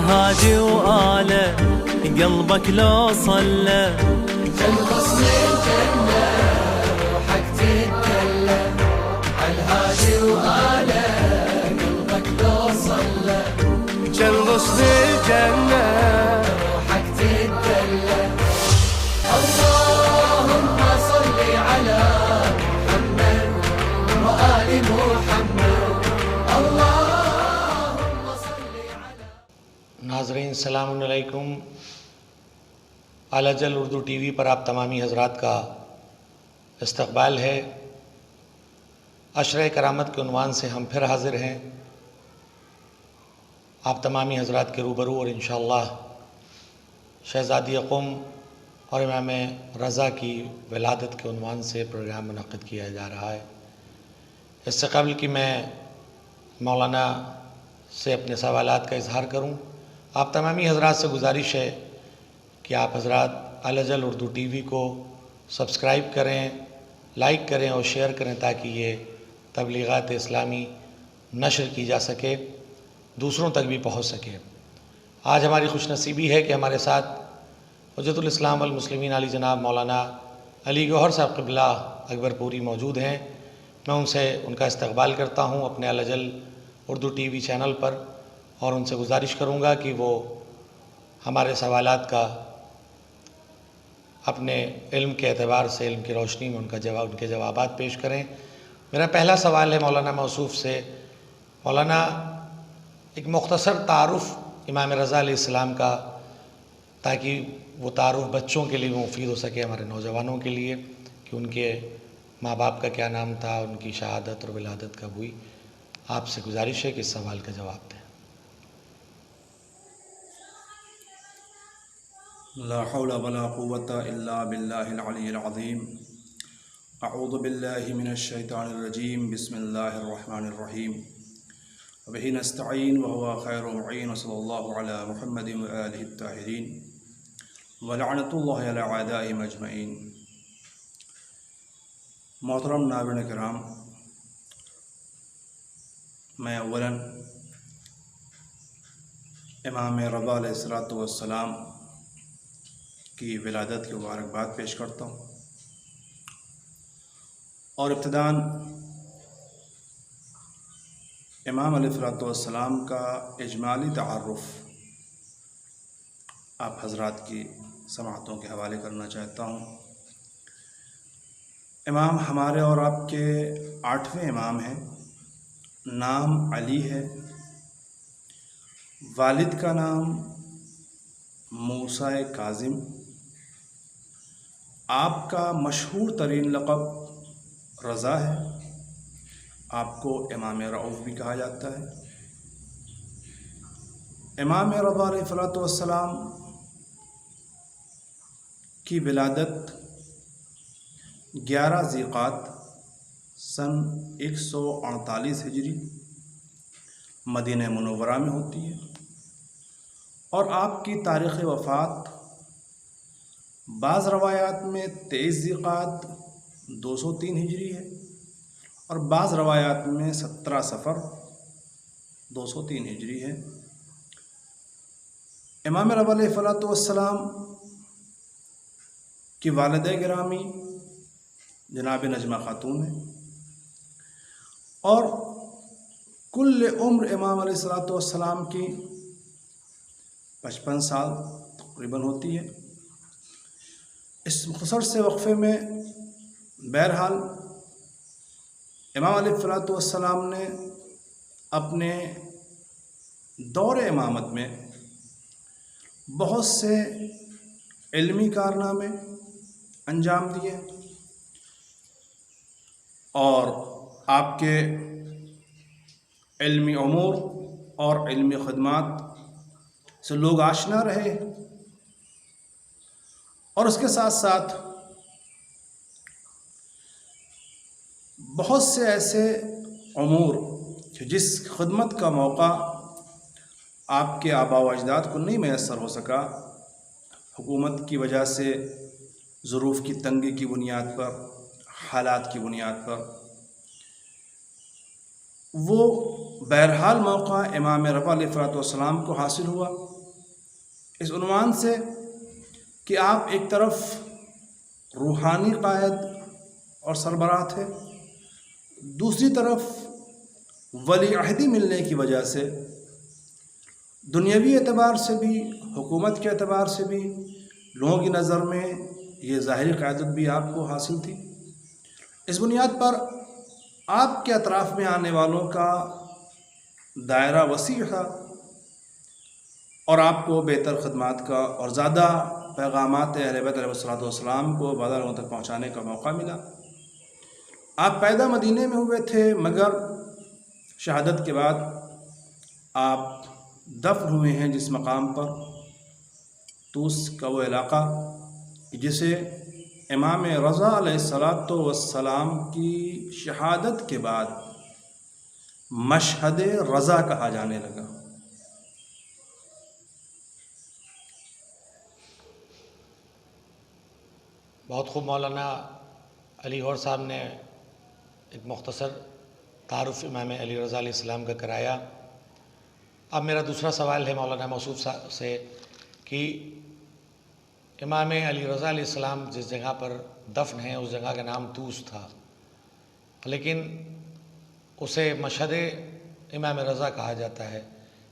عالهادي وآله قلبك لو صلى جل غصن الجنة روحك تتكلم عالهادي وآله قلبك لو صلى جل غصن الجنة روحك تتكلم اللهم صل على محمد وآل محمد اللهم صل على ناظرین السلام علیکم۔ الجل اردو ٹی وی پر آپ تمامی حضرات کا استقبال ہے۔ عشرہ کرامت کے عنوان سے ہم پھر حاضر ہیں آپ تمامی حضرات کے روبرو، اور انشاءاللہ شہزادی قم اور امام رضا کی ولادت کے عنوان سے پروگرام منعقد کیا جا رہا ہے۔ اس سے قبل کہ میں مولانا سے اپنے سوالات کا اظہار کروں، آپ تمامی حضرات سے گزارش ہے کہ آپ حضرات الجل اردو ٹی وی کو سبسکرائب کریں، لائک کریں اور شیئر کریں تاکہ یہ تبلیغات اسلامی نشر کی جا سکے، دوسروں تک بھی پہنچ سکے۔ آج ہماری خوش نصیبی ہے کہ ہمارے ساتھ حجت الاسلام والمسلمین علی جناب مولانا علی گوہر صاحب قبلہ اکبر پوری موجود ہیں۔ میں ان کا استقبال کرتا ہوں اپنے الجل اردو ٹی وی چینل پر، اور ان سے گزارش کروں گا کہ وہ ہمارے سوالات کا اپنے علم کے اعتبار سے، علم کی روشنی میں ان کے جوابات پیش کریں۔ میرا پہلا سوال ہے مولانا موصوف سے۔ مولانا، ایک مختصر تعارف امام رضا علیہ السلام کا، تاکہ وہ تعارف بچوں کے لیے مفید ہو سکے، ہمارے نوجوانوں کے لیے، کہ ان کے ماں باپ کا کیا نام تھا، ان کی شہادت اور ولادت کب ہوئی۔ آپ سے گزارش ہے کہ اس سوال کا جواب دیں۔ لا حول ولا قوة إلا بالله العلي العظيم أعوذ بالله من الشيطان الرجيم بسم الله الرحمن الرحيم وبه نستعين وهو خير معين وصلى الله على محمد وآله الطاهرين ولعنة الله على أعدائهم أجمعين۔ محترم ناظرین کرام، میں اولاً امام رضا علیہ السلام کی ولادت کی مبارکباد پیش کرتا ہوں، اور ابتداً امام علیہ السلام کا اجمالی تعارف آپ حضرات کی سماعتوں کے حوالے کرنا چاہتا ہوں۔ امام ہمارے اور آپ کے 8ویں امام ہیں۔ نام علی ہے، والد کا نام موسیٰ کاظم، آپ کا مشہور ترین لقب رضا ہے، آپ کو امام رؤوف بھی کہا جاتا ہے۔ امام رضا علیہ السلام کی ولادت 11 ذیقعد سن 148 ہجری مدینہ منورہ میں ہوتی ہے، اور آپ کی تاریخ وفات بعض روایات میں 23 ذیقعد 203 ہجری ہے، اور بعض روایات میں 17 صفر 203 ہجری ہے۔ امام رضا علیہ السلام کی والدہ گرامی جناب نجمہ خاتون ہیں، اور کل عمر امام علیہ السلام کی 55 سال تقریباً ہوتی ہے۔ اس مختصر سے وقفے میں بہرحال امام علیہ السلام نے اپنے دور امامت میں بہت سے علمی کارنامے انجام دیے، اور آپ کے علمی امور اور علمی خدمات سے لوگ آشنا رہے، اور اس کے ساتھ ساتھ بہت سے ایسے امور جس خدمت کا موقع آپ کے آباء و اجداد کو نہیں میسر ہو سکا، حکومت کی وجہ سے، ظروف کی تنگی کی بنیاد پر، حالات کی بنیاد پر، وہ بہرحال موقع امام رضا علیہ السلام کو حاصل ہوا، اس عنوان سے کہ آپ ایک طرف روحانی قائد اور سربراہ تھے، دوسری طرف ولی عہدی ملنے کی وجہ سے دنیاوی اعتبار سے بھی، حکومت کے اعتبار سے بھی لوگوں کی نظر میں یہ ظاہری قیادت بھی آپ کو حاصل تھی۔ اس بنیاد پر آپ کے اطراف میں آنے والوں کا دائرہ وسیع تھا اور آپ کو بہتر خدمات کا اور زیادہ پیغامات اہل بیت علیہ السلام کو بعض لوگوں تک پہنچانے کا موقع ملا۔ آپ پیدا مدینے میں ہوئے تھے، مگر شہادت کے بعد آپ دفن ہوئے ہیں جس مقام پر، توس کا وہ علاقہ جسے امام رضا علیہ السلام کی شہادت کے بعد مشہد رضا کہا جانے لگا۔ بہت خوب مولانا علی غور صاحب نے ایک مختصر تعارف امام علی رضا علیہ السلام کا کرایا۔ اب میرا دوسرا سوال ہے مولانا موصوف صاحب سے کہ امام علی رضا علیہ السلام جس جگہ پر دفن ہیں اس جگہ کا نام توس تھا، لیکن اسے مشہد امام رضا کہا جاتا ہے،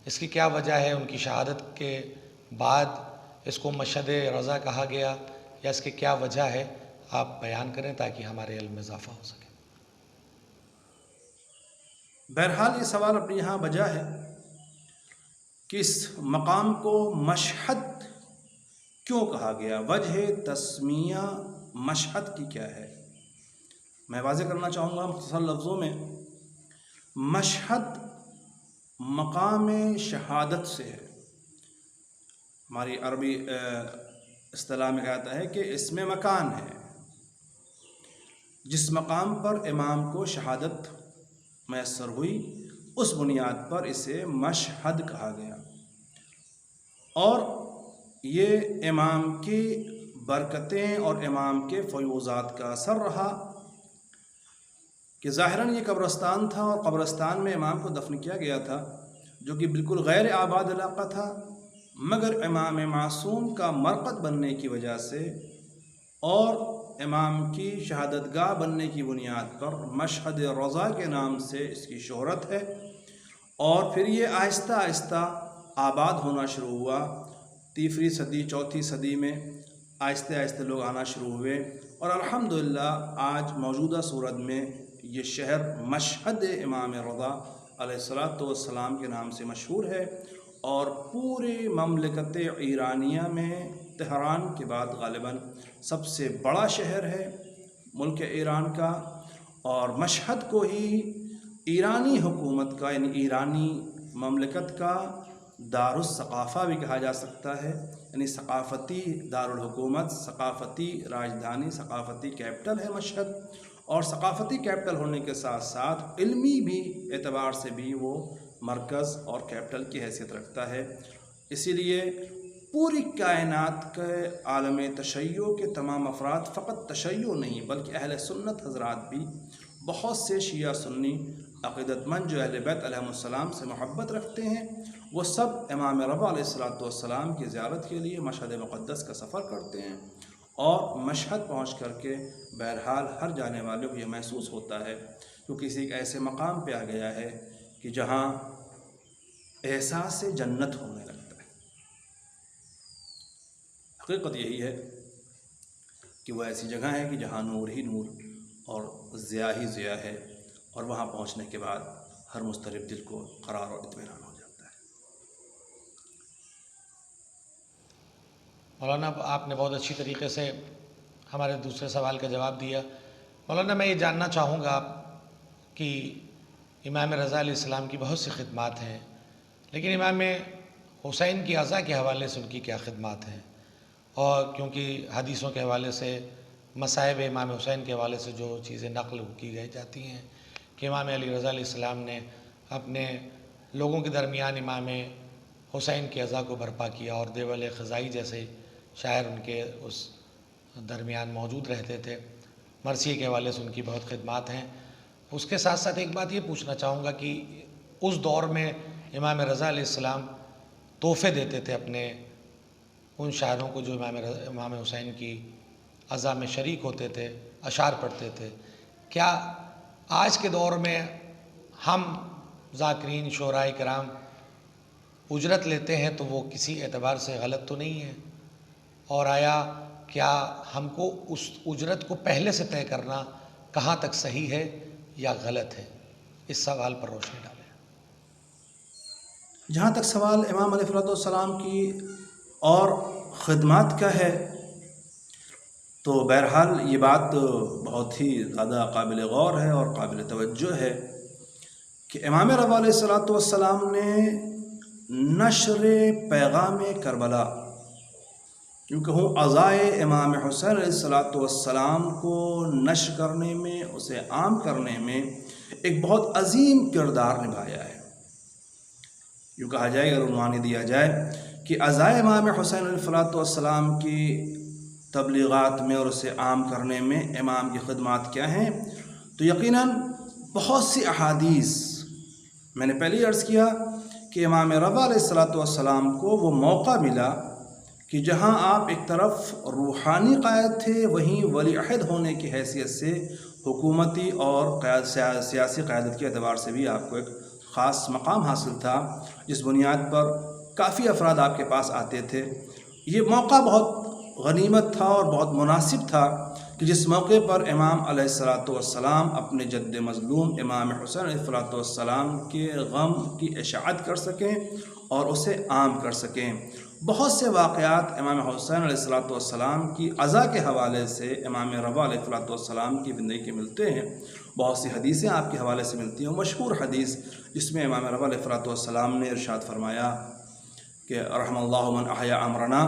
اس کی کیا وجہ ہے؟ ان کی شہادت کے بعد اس کو مشہد رضا کہا گیا یا اس کی کیا وجہ ہے؟ آپ بیان کریں تاکہ ہمارے علم میں اضافہ ہو سکے۔ بہرحال یہ سوال اپنی یہاں وجہ ہے کہ اس مقام کو مشہد کیوں کہا گیا، وجہ تسمیہ مشہد کی کیا ہے؟ میں واضح کرنا چاہوں گا مختصر لفظوں میں، مشہد مقام شہادت سے ہے۔ ہماری عربی اصطلاح میں کہتا ہے کہ اس میں مکان ہے، جس مقام پر امام کو شہادت میسر ہوئی اس بنیاد پر اسے مشہد کہا گیا، اور یہ امام کی برکتیں اور امام کے فیوضات کا اثر رہا کہ ظاہراً یہ قبرستان تھا اور قبرستان میں امام کو دفن کیا گیا تھا جو کہ بالکل غیر آباد علاقہ تھا، مگر امام معصوم کا مرقد بننے کی وجہ سے اور امام کی شہادت گاہ بننے کی بنیاد پر مشہد رضا کے نام سے اس کی شہرت ہے، اور پھر یہ آہستہ آہستہ آباد ہونا شروع ہوا۔ تیسری صدی چوتھی صدی میں آہستہ آہستہ لوگ آنا شروع ہوئے، اور الحمدللہ آج موجودہ صورت میں یہ شہر مشہد امام رضا علیہ السلام کے نام سے مشہور ہے، اور پوری مملکت ایرانیہ میں تہران کے بعد غالباً سب سے بڑا شہر ہے ملک ایران کا، اور مشہد کو ہی ایرانی حکومت کا یعنی ایرانی مملکت کا دارالثقافہ بھی کہا جا سکتا ہے، یعنی ثقافتی دارالحکومت، ثقافتی راجدھانی، ثقافتی کیپٹل ہے مشہد، اور ثقافتی کیپٹل ہونے کے ساتھ ساتھ علمی بھی اعتبار سے بھی وہ مرکز اور کیپٹل کی حیثیت رکھتا ہے۔ اسی لیے پوری کائنات کے عالم تشیع کے تمام افراد، فقط تشیع نہیں بلکہ اہل سنت حضرات بھی، بہت سے شیعہ سنی عقیدت مند جو اہل بیت علیہ السلام سے محبت رکھتے ہیں، وہ سب امام رضا علیہ السلام کی زیارت کے لیے مشہد مقدس کا سفر کرتے ہیں، اور مشہد پہنچ کر کے بہرحال ہر جانے والے کو یہ محسوس ہوتا ہے کہ کسی ایک ایسے مقام پہ آ گیا ہے کہ جہاں احساس جنت ہونے لگتا ہے۔ حقیقت یہی ہے کہ وہ ایسی جگہ ہے کہ جہاں نور ہی نور اور ضیاء ہی ضیاء ہے، اور وہاں پہنچنے کے بعد ہر مضطرب دل کو قرار اور اطمینان ہو جاتا ہے۔ مولانا آپ نے بہت اچھی طریقے سے ہمارے دوسرے سوال کا جواب دیا۔ مولانا میں یہ جاننا چاہوں گا کہ امام رضا علیہ السلام کی بہت سی خدمات ہیں، لیکن امام حسین کی عزا کے حوالے سے ان کی کیا خدمات ہیں؟ اور کیونکہ حدیثوں کے حوالے سے، مصائب امام حسین کے حوالے سے جو چیزیں نقل کی گئی جاتی ہیں کہ امام علی رضا علیہ السلام نے اپنے لوگوں کے درمیان امام حسین کی عزا کو برپا کیا، اور دیول خزائی جیسے شاعر ان کے اس درمیان موجود رہتے تھے، مرثیے کے حوالے سے ان کی بہت خدمات ہیں۔ اس کے ساتھ ساتھ ایک بات یہ پوچھنا چاہوں گا کہ اس دور میں امام رضا علیہ السلام تحفے دیتے تھے اپنے ان شاعروں کو جو امام حسین کی عزا میں شریک ہوتے تھے، اشعار پڑھتے تھے. کیا آج کے دور میں ہم ذاکرین شعراء کرام اجرت لیتے ہیں تو وہ کسی اعتبار سے غلط تو نہیں ہے؟ اور آیا کیا ہم کو اس اجرت کو پہلے سے طے کرنا کہاں تک صحیح ہے یا غلط ہے؟ اس سوال پر روشنی ڈالیں. جہاں تک سوال امام علیہ السلام کی اور خدمات کا ہے تو بہرحال یہ بات بہت ہی زیادہ قابل غور ہے اور قابل توجہ ہے کہ امام رضا علیہ السلام نے نشر پیغام کربلا، یوں کہوں عزائے امام حسین علیہ السلام کو نشر کرنے میں، اسے عام کرنے میں ایک بہت عظیم کردار نبھایا ہے. یوں کہا جائے، اگر عنوان دیا جائے کہ عزائے امام حسین علیہ السلام کی تبلیغات میں اور اسے عام کرنے میں امام کی خدمات کیا ہیں، تو یقیناً بہت سی احادیث، میں نے پہلے عرض کیا کہ امام رضا علیہ السلام کو وہ موقع ملا کہ جہاں آپ ایک طرف روحانی قائد تھے، وہیں ولی عہد ہونے کی حیثیت سے حکومتی اور سیاسی قیادت کے اعتبار سے بھی آپ کو ایک خاص مقام حاصل تھا، جس بنیاد پر کافی افراد آپ کے پاس آتے تھے. یہ موقع بہت غنیمت تھا اور بہت مناسب تھا کہ جس موقع پر امام علیہ السلام اپنے جد مظلوم امام حسین علیہ السلام کے غم کی اشاعت کر سکیں اور اسے عام کر سکیں. بہت سے واقعات امام حسین علیہ السلام کی عزا کے حوالے سے امام رضا علیہ السلام کی زندگی کے ملتے ہیں. بہت سی حدیثیں آپ کے حوالے سے ملتی ہیں. مشہور حدیث جس میں امام رضا علیہ السلام نے ارشاد فرمایا کہ رحم اللہ من احیا امرنا،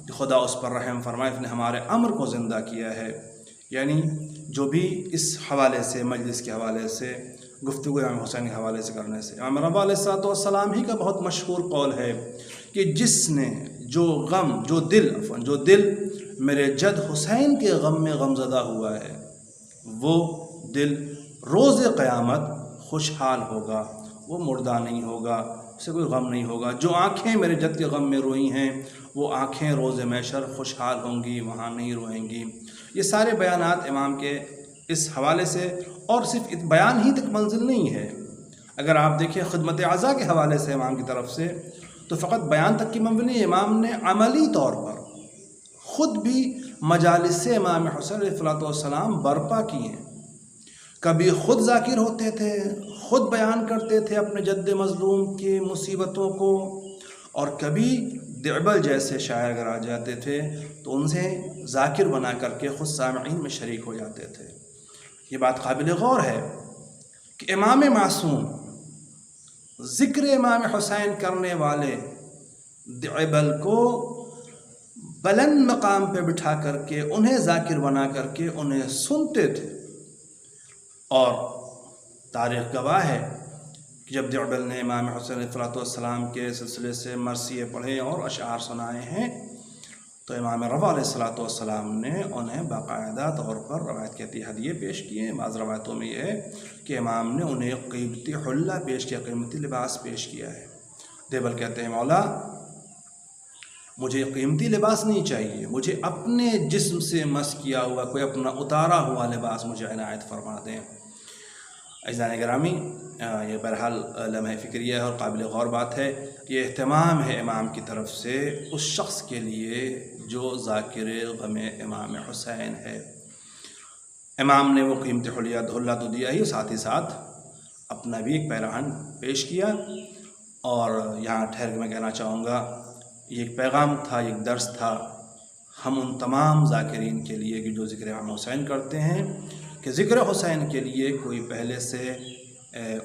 کہ خدا اس پر رحم فرمائے جس نے ہمارے امر کو زندہ کیا ہے. یعنی جو بھی اس حوالے سے، مجلس کے حوالے سے، گفتگو امام حسین کے حوالے سے کرنے سے، امام رضا علیہ السلام ہی کا بہت مشہور قول ہے کہ جس نے جو دل میرے جد حسین کے غم میں غمزدہ ہوا ہے، وہ دل روز قیامت خوشحال ہوگا، وہ مردہ نہیں ہوگا، اسے کوئی غم نہیں ہوگا. جو آنکھیں میرے جد کے غم میں روئی ہیں وہ آنکھیں روز محشر خوشحال ہوں گی، وہاں نہیں روئیں گی. یہ سارے بیانات امام کے اس حوالے سے، اور صرف بیان ہی تک منزل نہیں ہے. اگر آپ دیکھیں خدمت عزا کے حوالے سے امام کی طرف سے، تو فقط بیان تک کی منزل نہیں، امام نے عملی طور پر خود بھی مجالس امام حسین علیہ السلام برپا کی ہیں. کبھی خود ذاکر ہوتے تھے، خود بیان کرتے تھے اپنے جد مظلوم کی مصیبتوں کو، اور کبھی دعبل جیسے شاعر اگر آ جاتے تھے تو ان سے ذاکر بنا کر کے خود سامعین میں شریک ہو جاتے تھے. یہ بات قابل غور ہے کہ امام معصوم ذکر امام حسین کرنے والے دعبل کو بلند مقام پہ بٹھا کر کے انہیں ذاکر بنا کر کے انہیں سنتے تھے. اور تاریخ گواہ ہے کہ جب دعبل نے امام حسین علیہ السلام کے سلسلے سے مرثیے پڑھے اور اشعار سنائے ہیں تو امام رضا علیہ السلام نے انہیں باقاعدہ طور پر روایت کہتی ہدیے پیش کیے. بعض روایتوں میں یہ ہے کہ امام نے انہیں قیمتی حلہ پیش کیا، قیمتی لباس پیش کیا ہے. دعبل کہتے ہیں مولا مجھے قیمتی لباس نہیں چاہیے، مجھے اپنے جسم سے مس کیا ہوا کوئی اپنا اتارا ہوا لباس مجھے عنایت فرما دیں. عزیزان گرامی، یہ بہرحال لمحہ فکریہ اور قابل غور بات ہے. یہ اہتمام ہے امام کی طرف سے اس شخص کے لیے جو ذاکر غم امام حسین ہے. امام نے وہ قیمتی حلہ تو دیا ہی، ساتھ ہی ساتھ اپنا بھی ایک پیراہن پیش کیا. اور یہاں ٹھہر کے میں کہنا چاہوں گا، یہ ایک پیغام تھا، ایک درس تھا ہم ان تمام ذاکرین کے لیے کہ جو ذکر امام حسین کرتے ہیں، کہ ذکر حسین کے لیے کوئی پہلے سے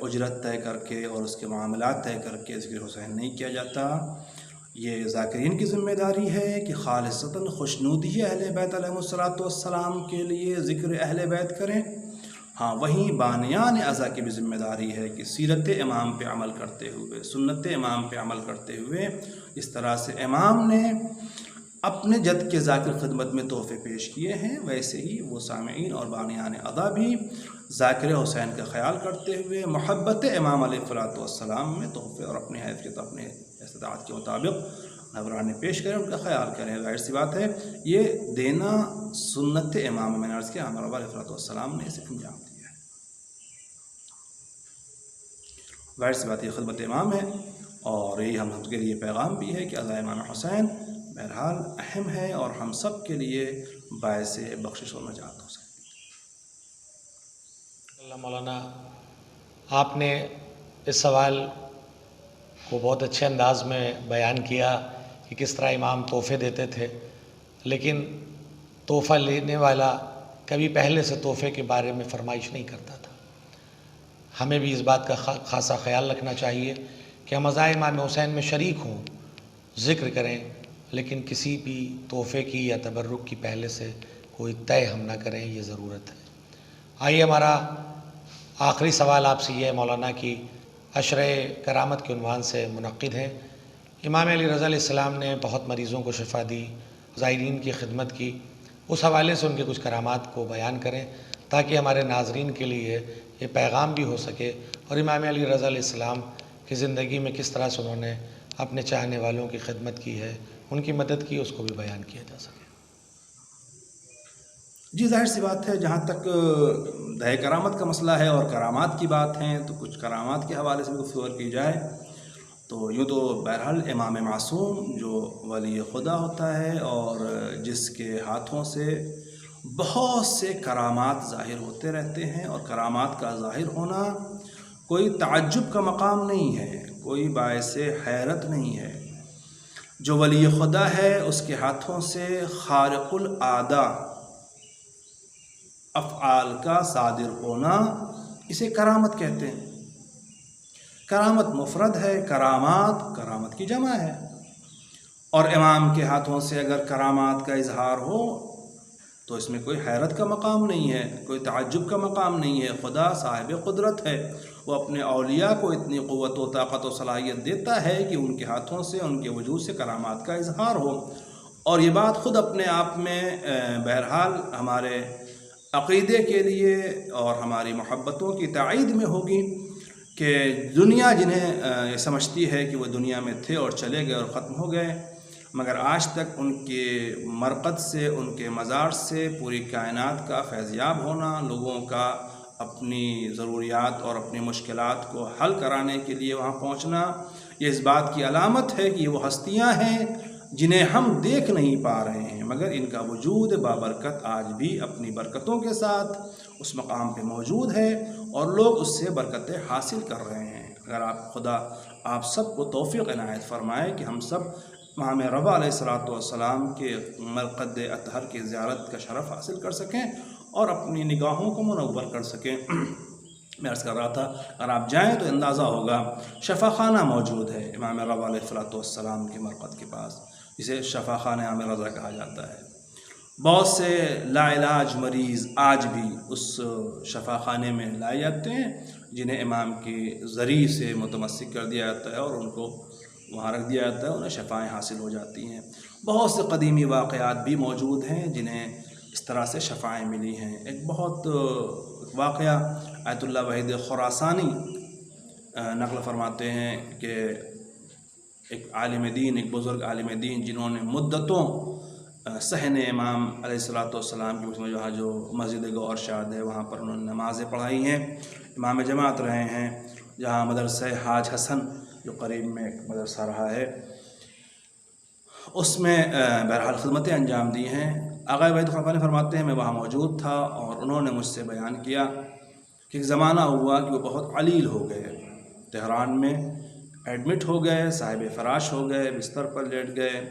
اجرت طے کر کے اور اس کے معاملات طے کر کے ذکر حسین نہیں کیا جاتا. یہ ذاکرین کی ذمہ داری ہے کہ خالصتاً خوشنودی اہل بیت علیہ السلام کے لیے ذکر اہل بیت کریں. ہاں، وہیں بانیان عزا کی بھی ذمہ داری ہے کہ سیرت امام پہ عمل کرتے ہوئے، سنت امام پہ عمل کرتے ہوئے، اس طرح سے امام نے اپنے جد کے ذاکر خدمت میں تحفے پیش کیے ہیں، ویسے ہی وہ سامعین اور بانیان عزا بھی ذاکر حسین کا خیال کرتے ہوئے محبت امام علیہ السلام میں تحفے اور اپنے حیثیت، اپنے استطاعت کے مطابق نذرانے پیش کریں، ان کا خیال کریں۔ ظاہر سی بات ہے یہ دینا سنت امام، میں نے عرض کیا ہمارا علیہ السلام نے اسے انجام دیا ہے۔ ظاہر سی بات یہ خدمت امام ہے، اور یہی ہم کے لیے پیغام بھی ہے کہ اللہ امام حسین بہرحال اہم ہے اور ہم سب کے لیے باعث بخشش و نجات ہو سکتی ہے۔ اللہ مولانا، آپ نے اس سوال کو بہت اچھے انداز میں بیان کیا کہ کس طرح امام تحفے دیتے تھے، لیکن تحفہ لینے والا کبھی پہلے سے تحفے کے بارے میں فرمائش نہیں کرتا تھا۔ ہمیں بھی اس بات کا خاصا خیال رکھنا چاہیے کہ ہم عزائے امام حسین میں شریک ہوں، ذکر کریں، لیکن کسی بھی تحفے کی یا تبرک کی پہلے سے کوئی طے ہم نہ کریں، یہ ضرورت ہے۔ آئیے ہمارا آخری سوال آپ سے یہ ہے مولانا کہ عشرہ کرامت کے عنوان سے منعقد ہے۔ امام علی رضا علیہ السلام نے بہت مریضوں کو شفا دی، زائرین کی خدمت کی، اس حوالے سے ان کے کچھ کرامات کو بیان کریں تاکہ ہمارے ناظرین کے لیے یہ پیغام بھی ہو سکے، اور امام علی رضا علیہ السلام کی زندگی میں کس طرح سے انہوں نے اپنے چاہنے والوں کی خدمت کی ہے، ان کی مدد کی، اس کو بھی بیان کیا جا سکے۔ جی ظاہر سی بات ہے، جہاں تک دہ کرامت کا مسئلہ ہے اور کرامات کی بات ہے تو کچھ کرامات کے حوالے سے گفتگو کی جائے تو یوں تو بہرحال امام معصوم جو ولی خدا ہوتا ہے اور جس کے ہاتھوں سے بہت سے کرامات ظاہر ہوتے رہتے ہیں، اور کرامات کا ظاہر ہونا کوئی تعجب کا مقام نہیں ہے، کوئی باعث حیرت نہیں ہے۔ جو ولی خدا ہے اس کے ہاتھوں سے خارق العادہ افعال کا صادر ہونا، اسے کرامت کہتے ہیں۔ کرامت مفرد ہے، کرامات کی جمع ہے، اور امام کے ہاتھوں سے اگر کرامات کا اظہار ہو تو اس میں کوئی حیرت کا مقام نہیں ہے، کوئی تعجب کا مقام نہیں ہے۔ خدا صاحب قدرت ہے، وہ اپنے اولیاء کو اتنی قوت و طاقت و صلاحیت دیتا ہے کہ ان کے ہاتھوں سے، ان کے وجود سے کرامات کا اظہار ہو، اور یہ بات خود اپنے آپ میں بہرحال ہمارے عقیدے کے لیے اور ہماری محبتوں کی تائید میں ہوگی کہ دنیا جنہیں یہ سمجھتی ہے کہ وہ دنیا میں تھے اور چلے گئے اور ختم ہو گئے، مگر آج تک ان کے مرقد سے، ان کے مزار سے پوری کائنات کا فیضیاب ہونا، لوگوں کا اپنی ضروریات اور اپنی مشکلات کو حل کرانے کے لیے وہاں پہنچنا، یہ اس بات کی علامت ہے کہ یہ وہ ہستیاں ہیں جنہیں ہم دیکھ نہیں پا رہے ہیں، مگر ان کا وجود بابرکت آج بھی اپنی برکتوں کے ساتھ اس مقام پہ موجود ہے، اور لوگ اس سے برکتیں حاصل کر رہے ہیں۔ اگر خدا آپ سب کو توفیق عنایت فرمائے کہ ہم سب امام رضا علیہ السلام کے مرقد اطہر کی زیارت کا شرف حاصل کر سکیں اور اپنی نگاہوں کو منور کر سکیں۔ میں عرض کر رہا تھا اگر آپ جائیں تو اندازہ ہوگا شفا خانہ موجود ہے امام رضا علیہ السلام کے مرقد کے پاس، جسے شفا خانہ امام رضا کہا جاتا ہے۔ بہت سے لا علاج مریض آج بھی اس شفا خانے میں لائے جاتے ہیں، جنہیں امام کے ذریعے سے متمسک کر دیا جاتا ہے اور ان کو وہاں رکھ دیا جاتا ہے، انہیں شفائیں حاصل ہو جاتی ہیں۔ بہت سے قدیمی واقعات بھی موجود ہیں جنہیں اس طرح سے شفائیں ملی ہیں۔ ایک بہت واقعہ آیت اللہ وحید خراسانی نقل فرماتے ہیں کہ ایک عالم دین، ایک بزرگ عالم دین جنہوں نے مدتوں صحن امام علیہ السلام کی اس میں جو مسجد گور شاد ہے وہاں پر انہوں نے نمازیں پڑھائی ہیں، امام جماعت رہے ہیں، جہاں مدرسہ حاج حسن جو قریب میں ایک مدرسہ رہا ہے اس میں بہرحال خدمتیں انجام دی ہیں۔ آقا وحید خراسانی فرماتے ہیں میں وہاں موجود تھا اور انہوں نے مجھ سے بیان کیا کہ ایک زمانہ ہوا کہ وہ بہت علیل ہو گئے، تہران میں ایڈمٹ ہو گئے، صاحب فراش ہو گئے، بستر پر لیٹ گئے،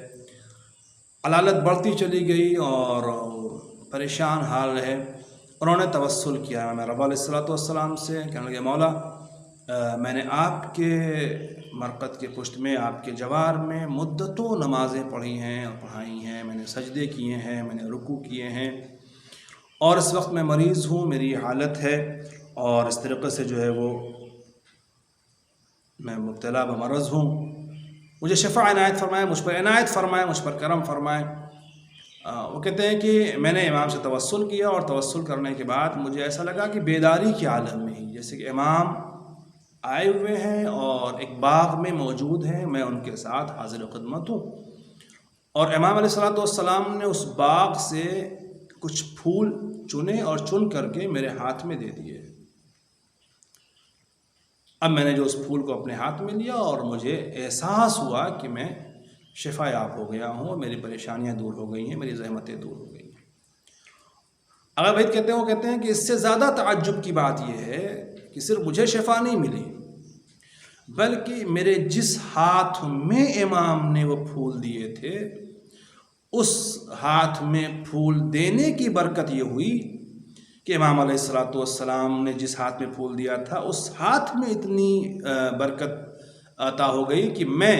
علالت بڑھتی چلی گئی اور پریشان حال رہے۔ انہوں نے توسل کیا امام رضا علیہ السلام سے، کہنے لگے مولا میں نے آپ کے مرقد کے پشت میں، آپ کے جوار میں مدتوں نمازیں پڑھی ہیں اور پڑھائی ہیں، میں نے سجدے کیے ہیں، میں نے رکوع کیے ہیں، اور اس وقت میں مریض ہوں، میری حالت ہے اور اس طریقے سے جو ہے وہ میں مبتلا بمرض ہوں، مجھے شفا عنایت فرمائے، مجھ پر عنایت فرمائے، مجھ پر کرم فرمائے۔ وہ کہتے ہیں کہ میں نے امام سے توسل کیا اور توسل کرنے کے بعد مجھے ایسا لگا کہ بیداری کے عالم میں ہی، جیسے کہ امام آئے ہوئے ہیں اور ایک باغ میں موجود ہیں، میں ان کے ساتھ حاضر خدمت ہوں۔ اور امام علیہ الصلوۃ والسلام نے اس باغ سے کچھ پھول چنے اور چن کر کے میرے ہاتھ میں دے دیے۔ اب میں نے جو اس پھول کو اپنے ہاتھ میں لیا اور مجھے احساس ہوا کہ میں شفا یاب ہو گیا ہوں، میری پریشانیاں دور ہو گئی ہیں، میری زحمتیں دور ہو گئی ہیں۔ اگر بھائی کہتے ہیں، وہ کہتے ہیں کہ اس سے زیادہ تعجب کی بات یہ ہے کہ صرف مجھے شفا نہیں ملی، بلکہ میرے جس ہاتھ میں امام نے وہ پھول دیے تھے، اس ہاتھ میں پھول دینے کی برکت یہ ہوئی کہ امام علیہ الصلوۃ والسلام نے جس ہاتھ میں پھول دیا تھا، اس ہاتھ میں اتنی برکت عطا ہو گئی کہ میں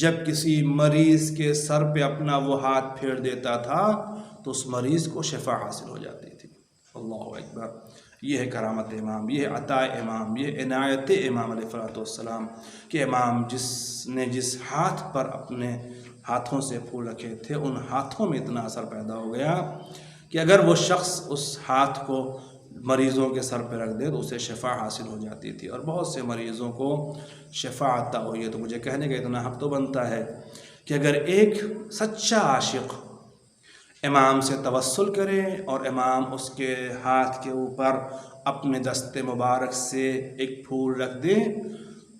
جب کسی مریض کے سر پہ اپنا وہ ہاتھ پھیر دیتا تھا تو اس مریض کو شفا حاصل ہو جاتی تھی۔ اللہ اکبر! یہ ہے کرامت امام، یہ ہے عطا امام، یہ عنایت امام علیہ الصلوۃ والسلام کہ امام جس ہاتھ پر اپنے ہاتھوں سے پھول رکھے تھے، ان ہاتھوں میں اتنا اثر پیدا ہو گیا کہ اگر وہ شخص اس ہاتھ کو مریضوں کے سر پہ رکھ دے تو اسے شفا حاصل ہو جاتی تھی، اور بہت سے مریضوں کو شفا عطا ہوئی ہے۔ تو مجھے کہنے کا اتنا حق تو بنتا ہے کہ اگر ایک سچا عاشق امام سے توسل کرے اور امام اس کے ہاتھ کے اوپر اپنے دست مبارک سے ایک پھول رکھ دے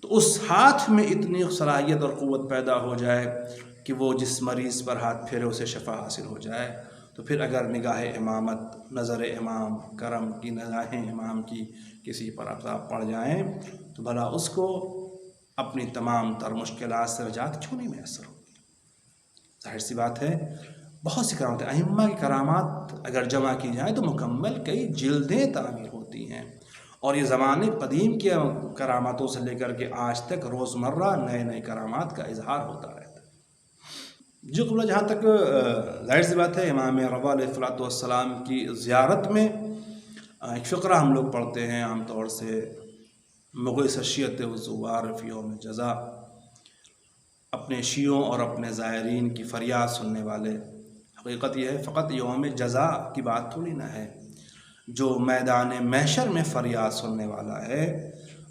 تو اس ہاتھ میں اتنی صلاحیت اور قوت پیدا ہو جائے کہ وہ جس مریض پر ہاتھ پھیرے اسے شفا حاصل ہو جائے۔ تو پھر اگر نگاہ امامت، نظر امام، کرم کی نگاہیں امام کی کسی پر آفتاب پڑ جائیں تو بھلا اس کو اپنی تمام تر مشکلات سے نجات کیوں نہیں میسر ہوگی؟ ظاہر سی بات ہے، بہت سی کرامتیں، ائمہ کی کرامات اگر جمع کی جائیں تو مکمل کئی جلدیں تعمیر ہوتی ہیں، اور یہ زمانے قدیم کی کراماتوں سے لے کر کے آج تک روزمرہ نئے نئے کرامات کا اظہار ہوتا رہتا ہے۔ جو قبلہ جہاں تک ظاہر سی بات ہے امام رضا علیہ الصلوۃ والسلام کی زیارت میں ایک فقرہ ہم لوگ پڑھتے ہیں عام طور سے، مغیث الشیعۃ والزوار فی یوم جزا، اپنے شیعوں اور اپنے زائرین کی فریاد سننے والے۔ حقیقت یہ ہے فقط یوم جزا کی بات تھوڑی نہ ہے، جو میدان محشر میں فریاد سننے والا ہے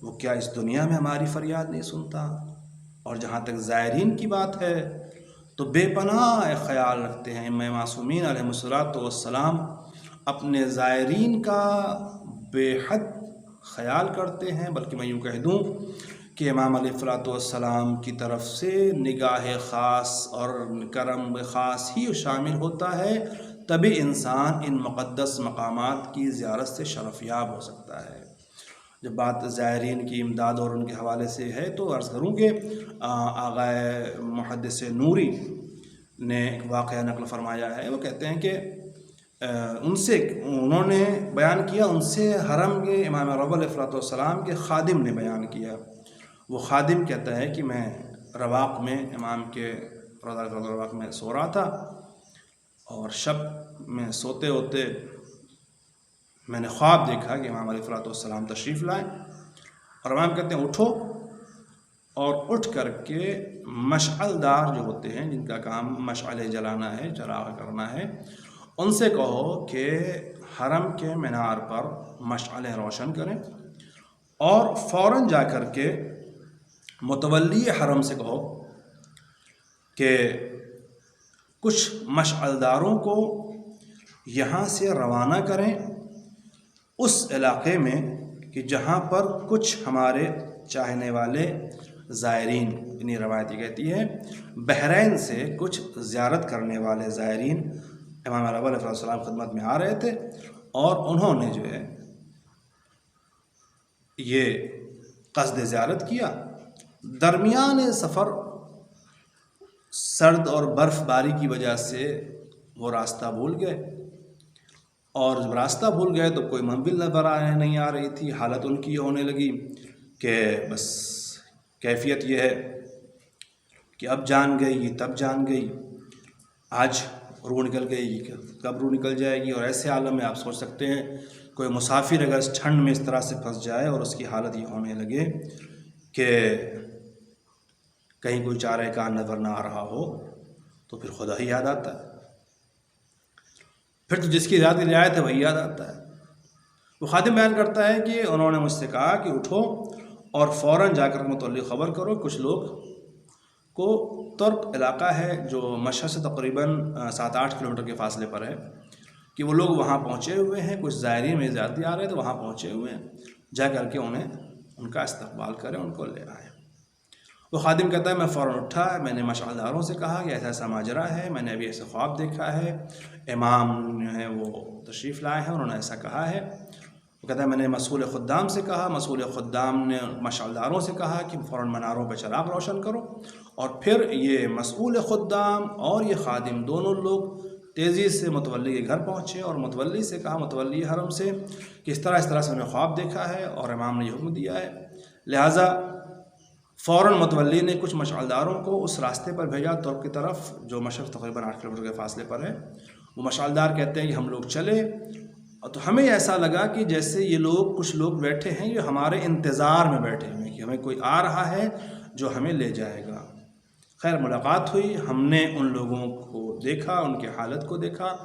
وہ کیا اس دنیا میں ہماری فریاد نہیں سنتا؟ اور جہاں تک زائرین کی بات ہے تو بے پناہ خیال رکھتے ہیں امام معصومین علیہ الصلوۃ والسلام، اپنے زائرین کا بے حد خیال کرتے ہیں، بلکہ میں یوں کہہ دوں کہ امام علیہ الصلوۃ والسلام کی طرف سے نگاہ خاص اور کرم خاص ہی شامل ہوتا ہے، تبھی انسان ان مقدس مقامات کی زیارت سے شرفیاب ہو سکتا ہے۔ جب بات زائرین کی امداد اور ان کے حوالے سے ہے تو عرض کروں کہ آغائے محدث نوری نے ایک واقعہ نقل فرمایا ہے، وہ کہتے ہیں کہ انہوں نے بیان کیا، ان سے حرم کے امام رضا علیہ السلام کے خادم نے بیان کیا۔ وہ خادم کہتا ہے کہ میں رواق میں امام کے رواق میں سو رہا تھا، اور شب میں سوتے ہوتے میں نے خواب دیکھا کہ امام علیہ السلام تشریف لائیں، اور امام کہتے ہیں اٹھو اور اٹھ کر کے مشعل دار جو ہوتے ہیں جن کا کام مشعلیں جلانا ہے، چراغ کرنا ہے، ان سے کہو کہ حرم کے مینار پر مشعلیں روشن کریں، اور فوراً جا کر کے متولی حرم سے کہو کہ کچھ مشعلداروں کو یہاں سے روانہ کریں اس علاقے میں کہ جہاں پر کچھ ہمارے چاہنے والے زائرین، یعنی روایتی کہتی ہے بحرین سے کچھ زیارت کرنے والے زائرین امام رضا علیہ السلام خدمت میں آ رہے تھے، اور انہوں نے جو ہے یہ قصد زیارت کیا۔ درمیان سفر سرد اور برف باری کی وجہ سے وہ راستہ بھول گئے، اور جب راستہ بھول گئے تو کوئی منزل نظر نہیں آ رہی تھی۔ حالت ان کی ہونے لگی کہ بس کیفیت یہ ہے کہ اب جان گئی تب جان گئی، آج روح نکل گئی کب روح نکل جائے گی۔ اور ایسے عالم میں آپ سوچ سکتے ہیں کوئی مسافر اگر اس ٹھنڈ میں اس طرح سے پھنس جائے اور اس کی حالت یہ ہونے لگے کہ کہیں کوئی چارہ کار نظر نہ آ رہا ہو تو پھر خدا ہی یاد آتا ہے، پھر تو جس کی ذاتی رعایت ہے وہی یاد آتا ہے۔ وہ خادم بیان کرتا ہے کہ انہوں نے مجھ سے کہا کہ اٹھو اور فوراً جا کر متعلق خبر کرو. کچھ لوگ کو ترک علاقہ ہے جو مشہد سے تقریباً 7-8 کلومیٹر کے فاصلے پر ہے کہ وہ لوگ وہاں پہنچے ہوئے ہیں. کچھ زائرین میں زیادتی آ رہے تو وہاں پہنچے ہوئے ہیں. جا کر کے ان کا استقبال کریں, ان کو لے آئیں. وہ خادم کہتا ہے میں فوراً اٹھا, میں نے مشعل داروں سے کہا کہ ایسا ایسا ماجرا ہے, میں نے ابھی ایسے خواب دیکھا ہے, امام جو ہے وہ تشریف لائے ہیں, انہوں نے ایسا کہا ہے. وہ کہتا ہے میں نے مسئول خدام سے کہا, مسئول خدام نے مشعل داروں سے کہا کہ فوراً مناروں پہ چراغ روشن کرو. اور پھر یہ مسئول خدام اور یہ خادم دونوں لوگ تیزی سے متولی کے گھر پہنچے اور متولی سے کہا, متولی حرم سے, کہ اس طرح سے میں خواب دیکھا ہے اور امام نے یہ حکم دیا ہے. لہٰذا فوراً متولی نے کچھ مشعلداروں کو اس راستے پر بھیجا ترک کی طرف جو مشرق تقریباً 8 کلومیٹر کے فاصلے پر ہے. وہ مشعلدار کہتے ہیں کہ ہم لوگ چلے تو ہمیں ایسا لگا کہ جیسے یہ لوگ کچھ لوگ بیٹھے ہیں, یہ ہمارے انتظار میں بیٹھے ہوئے ہیں کہ ہمیں کوئی آ رہا ہے جو ہمیں لے جائے گا. خیر ملاقات ہوئی, ہم نے ان لوگوں کو دیکھا, ان کی حالت کو دیکھا,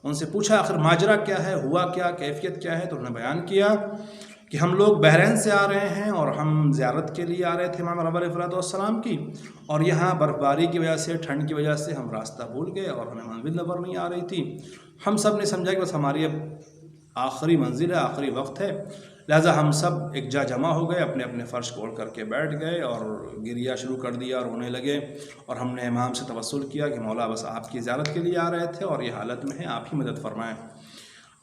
ان سے پوچھا آخر ماجرا کیا ہے, ہوا کیا, کیفیت کیا ہے. تو انہوں نے بیان کیا کہ ہم لوگ بحرین سے آ رہے ہیں اور ہم زیارت کے لیے آ رہے تھے امام رضا علیہ السلام کی, اور یہاں برف باری کی وجہ سے, ٹھنڈ کی وجہ سے ہم راستہ بھول گئے اور ہمیں منزل نظر نہیں آ رہی تھی. ہم سب نے سمجھا کہ بس ہماری اب آخری منزل ہے, آخری وقت ہے. لہٰذا ہم سب ایک جا جمع ہو گئے, اپنے اپنے فرش کو اوڑھ کر کے بیٹھ گئے اور گریہ شروع کر دیا اور رونے لگے. اور ہم نے امام سے توسل کیا کہ مولا بس آپ کی زیارت کے لیے آ رہے تھے اور یہ حالت میں ہیں, آپ ہی مدد فرمائیں.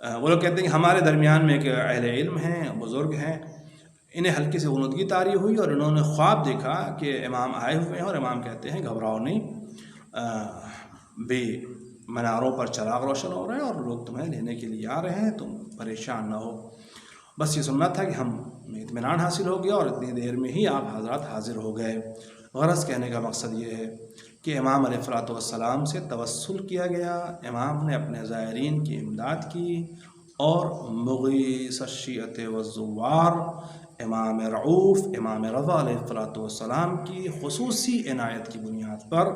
وہ لوگ کہتے ہیں کہ ہمارے درمیان میں ایک اہل علم ہیں, بزرگ ہیں, انہیں ہلکی سی غنودگی طاری ہوئی اور انہوں نے خواب دیکھا کہ امام آئے ہوئے ہیں اور امام کہتے ہیں گھبراؤ نہیں, بھی مناروں پر چراغ روشن ہو رہے ہیں اور لوگ تمہیں لینے کے لیے آ رہے ہیں, تم پریشان نہ ہو. بس یہ سننا تھا کہ ہم اطمینان حاصل ہو گیا اور اتنی دیر میں ہی آپ حضرات حاضر ہو گئے. غرض کہنے کا مقصد یہ ہے کہ امام علیہ السلام سے توسل کیا گیا, امام نے اپنے زائرین کی امداد کی اور مغیث الشیعۃ والزوار امام رعوف امام رضا علیہ السلام کی خصوصی عنایت کی بنیاد پر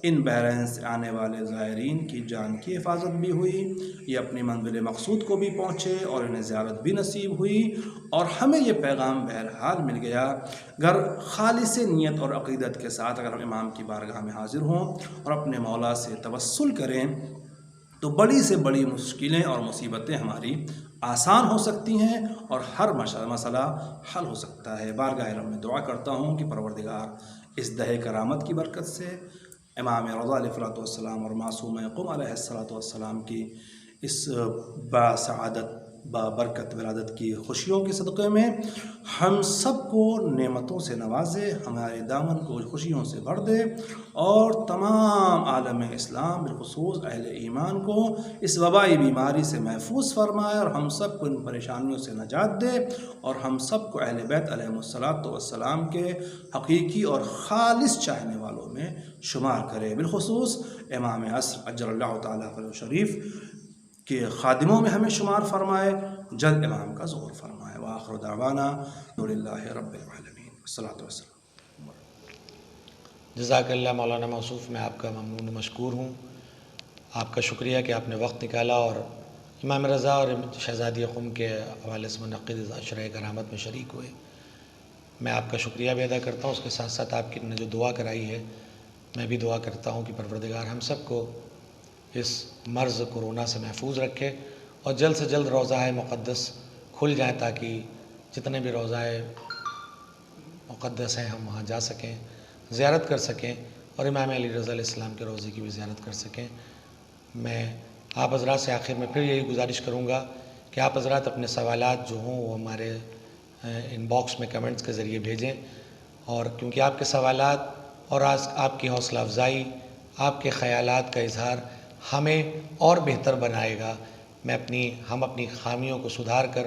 ان بحرین سے آنے والے زائرین کی جان کی حفاظت بھی ہوئی, یہ اپنی منزل مقصود کو بھی پہنچے اور انہیں زیارت بھی نصیب ہوئی. اور ہمیں یہ پیغام بہرحال مل گیا, گر خالص نیت اور عقیدت کے ساتھ اگر ہم امام کی بارگاہ میں حاضر ہوں اور اپنے مولا سے توسل کریں تو بڑی سے بڑی مشکلیں اور مصیبتیں ہماری آسان ہو سکتی ہیں اور ہر مسئلہ حل ہو سکتا ہے. بارگاہ رب میں دعا کرتا ہوں کہ پروردگار اس دہ کرامت کی برکت سے امام رضا علیہ السلام اور معصوم قم علیہ السلام کی اس باسعادت بابرکت ولادت کی خوشیوں کے صدقے میں ہم سب کو نعمتوں سے نوازے, ہمارے دامن کو خوشیوں سے بھر دے اور تمام عالم اسلام بالخصوص اہل ایمان کو اس وبائی بیماری سے محفوظ فرمائے اور ہم سب کو ان پریشانیوں سے نجات دے اور ہم سب کو اہل بیت علیہ السلام کے حقیقی اور خالص چاہنے والوں میں شمار کرے. بالخصوص امام عصر اجل اللہ تعالیٰ فرجہ شریف کہ خادموں میں ہمیں شمار فرمائے, جلد امام کا ظہور فرمائے. وآخر دعوانا الحمدللہ رب العالمین. الصلاۃ والسلام. جزاک اللہ مولانا موصوف, میں آپ کا ممنون مشکور ہوں. آپ کا شکریہ کہ آپ نے وقت نکالا اور امام رضا اور شہزادی قم کے حوالے سے منعقد عشرہ کرامت میں شریک ہوئے. میں آپ کا شکریہ بھی ادا کرتا ہوں. اس کے ساتھ ساتھ آپ کی نے جو دعا کرائی ہے, میں بھی دعا کرتا ہوں کہ پروردگار ہم سب کو اس مرض کورونا سے محفوظ رکھے اور جلد سے جلد روضہ مقدس کھل جائیں تاکہ جتنے بھی روضہ مقدس ہیں ہم وہاں جا سکیں, زیارت کر سکیں اور امام علی رضا علیہ السلام کے روضے کی بھی زیارت کر سکیں. میں آپ حضرات سے آخر میں پھر یہی گزارش کروں گا کہ آپ حضرات اپنے سوالات جو ہوں وہ ہمارے ان باکس میں کمنٹس کے ذریعے بھیجیں, اور کیونکہ آپ کے سوالات اور آپ کی حوصلہ افزائی, آپ کے خیالات کا اظہار ہمیں اور بہتر بنائے گا. ہم اپنی خامیوں کو سدھار کر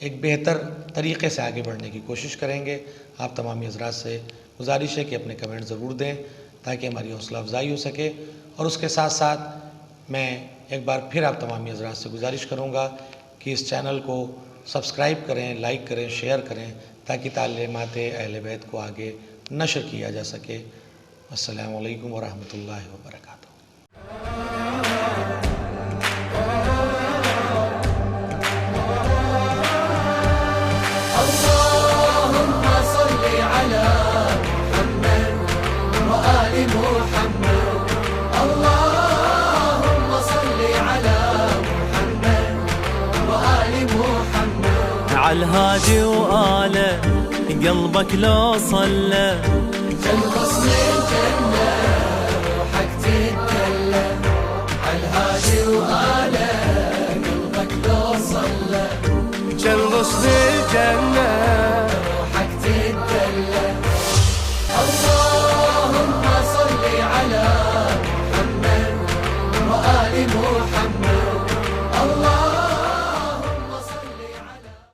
ایک بہتر طریقے سے آگے بڑھنے کی کوشش کریں گے. آپ تمامی حضرات سے گزارش ہے کہ اپنے کمنٹ ضرور دیں تاکہ ہماری حوصلہ افزائی ہو سکے. اور اس کے ساتھ ساتھ میں ایک بار پھر آپ تمامی حضرات سے گزارش کروں گا کہ اس چینل کو سبسکرائب کریں, لائک کریں, شیئر کریں تاکہ تعلیمات اہل بیت کو آگے نشر کیا جا سکے. السلام علیکم ورحمۃ اللہ وبرکاتہ. اللهم صل عالهادي وآله قلبك لو صلى جل غصن الجنة روحك تتدلى عالهادي وآله قلبك لو صلى جل غصن الجنة